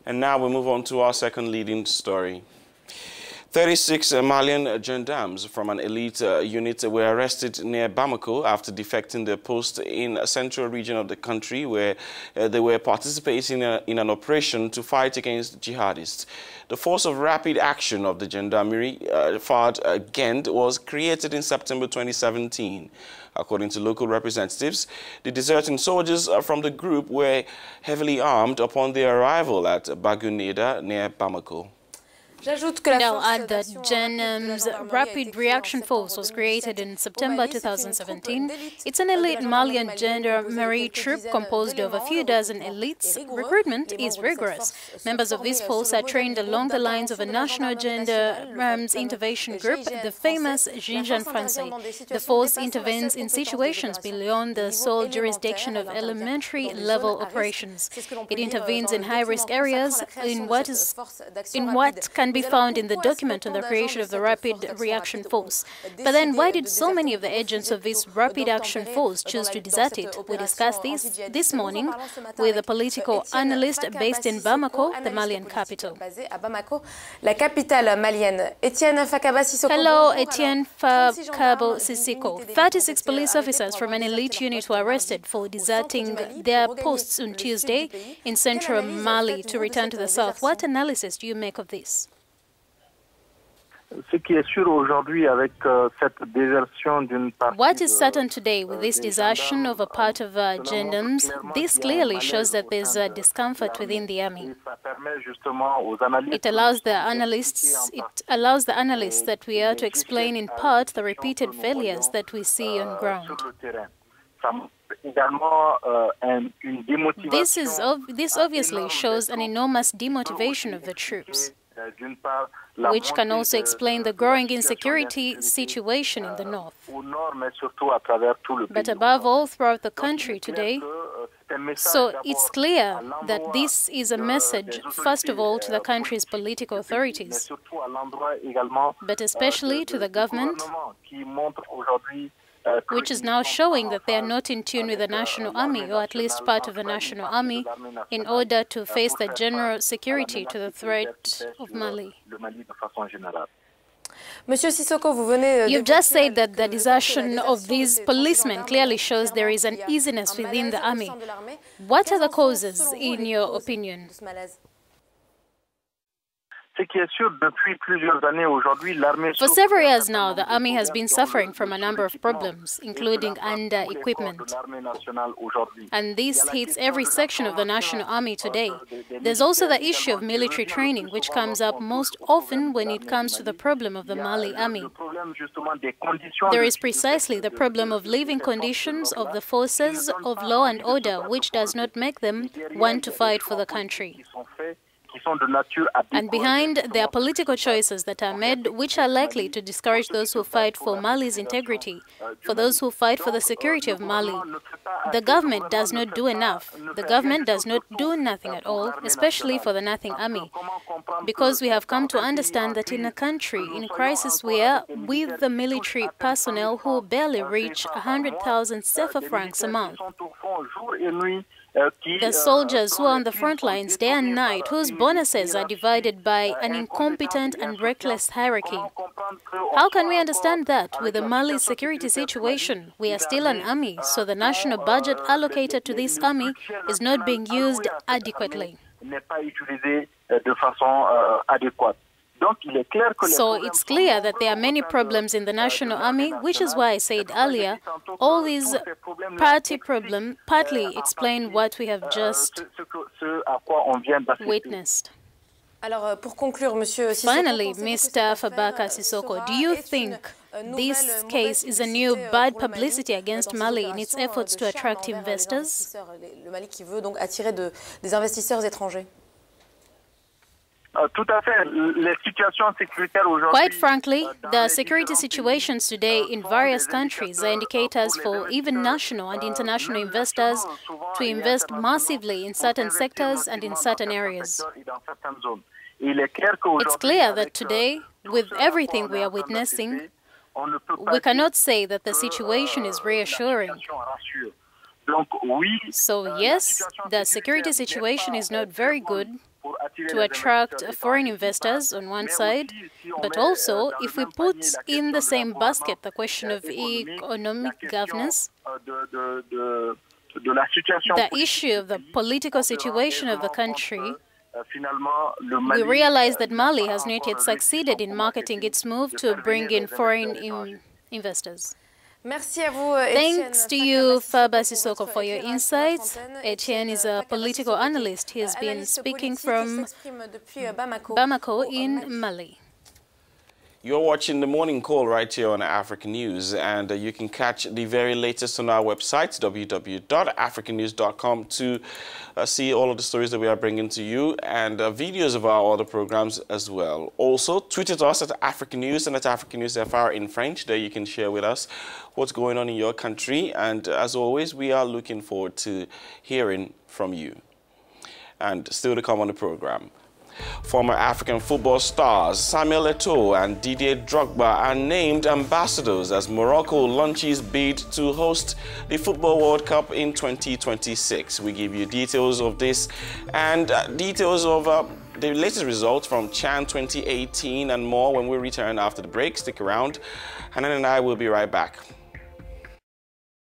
And now we move on to our second leading story. 36 Malian gendarmes from an elite unit were arrested near Bamako after defecting their post in a central region of the country where they were participating in an operation to fight against jihadists. The Force of Rapid Action of the Gendarmerie, FARDGEND, was created in September 2017. According to local representatives, the deserting soldiers from the group were heavily armed upon their arrival at Baguneda near Bamako. Now add that gendarmes Rapid Reaction Force was created in September 2017. It's an elite Malian gendarmerie troop composed of a few dozen elites. Recruitment is rigorous. Members of this force are trained along the lines of a national gendarmes intervention group, the famous gendarmerie. The force intervenes in situations beyond the sole jurisdiction of elementary level operations. It intervenes in high-risk areas in what can be found in the document on the creation of the Rapid Reaction Force. But then why did so many of the agents of this Rapid Action Force choose to desert it? We discussed this morning with a political analyst based in Bamako, the Malian capital. Hello, Etienne Fakabo Sissiko. 36 police officers from an elite unit were arrested for deserting their posts on Tuesday in central Mali to return to the south. What analysis do you make of this? What is certain today with this desertion of a part of gendarmes, this clearly shows that there's a discomfort within the army. It allows the analysts that we are to explain in part the repeated failures that we see on ground. This obviously shows an enormous demotivation of the troops, which can also explain the growing insecurity situation in the north. But above all, throughout the country today, so it's clear that this is a message, first of all, to the country's political authorities, but especially to the government, which is now showing that they are not in tune with the national army, or at least part of the national army, in order to face the general security to the threat of Mali. You've just said that the desertion of these policemen clearly shows there is an easiness within the army. What are the causes, in your opinion? For several years now, the army has been suffering from a number of problems, including under-equipment. And this hits every section of the national army today. There's also the issue of military training, which comes up most often when it comes to the problem of the Mali army. There is precisely the problem of living conditions of the forces of law and order, which does not make them want to fight for the country. And behind, there are political choices that are made which are likely to discourage those who fight for Mali's integrity, for those who fight for the security of Mali. The government does not do enough. The government does not do nothing at all, especially for the nothing army. Because we have come to understand that in a country in crisis we are with the military personnel who barely reach 100,000 CFA francs a month. The soldiers who are on the front lines day and night, whose bonuses are divided by an incompetent and reckless hierarchy. How can we understand that with the Mali security situation? We are still an army, so the national budget allocated to this army is not being used adequately. So it's clear that there are many problems in the national army, which is why I said earlier, all these party problems partly explain what we have just witnessed. Finally, Mr. Fabaka Sissoko, do you think this case is a new bad publicity against Mali in its efforts to attract investors? Quite frankly, the security situations today in various countries are indicators for even national and international investors to invest massively in certain sectors and in certain areas. It's clear that today, with everything we are witnessing, we cannot say that the situation is reassuring. So yes, the security situation is not very good, to attract foreign investors on one side, but also if we put in the same basket the question of economic governance, the issue of the political situation of the country, we realize that Mali has not yet succeeded in marketing its move to bring in foreign investors. Thanks to you, Faba Sissoko, for your insights. Etienne is a political analyst. He has been speaking from Bamako in Mali. You're watching The Morning Call right here on Africanews, and you can catch the very latest on our website, www.africanews.com, to see all of the stories that we are bringing to you and videos of our other programs as well. Also, tweet at us at Africanews and at AfricaNewsFR in French. There you can share with us what's going on in your country, and as always, we are looking forward to hearing from you. And still to come on the program. Former African football stars Samuel Eto'o and Didier Drogba are named ambassadors as Morocco launches bid to host the Football World Cup in 2026. We give you details of this and details of the latest results from CHAN 2018 and more when we return after the break. Stick around. Hanan and I will be right back.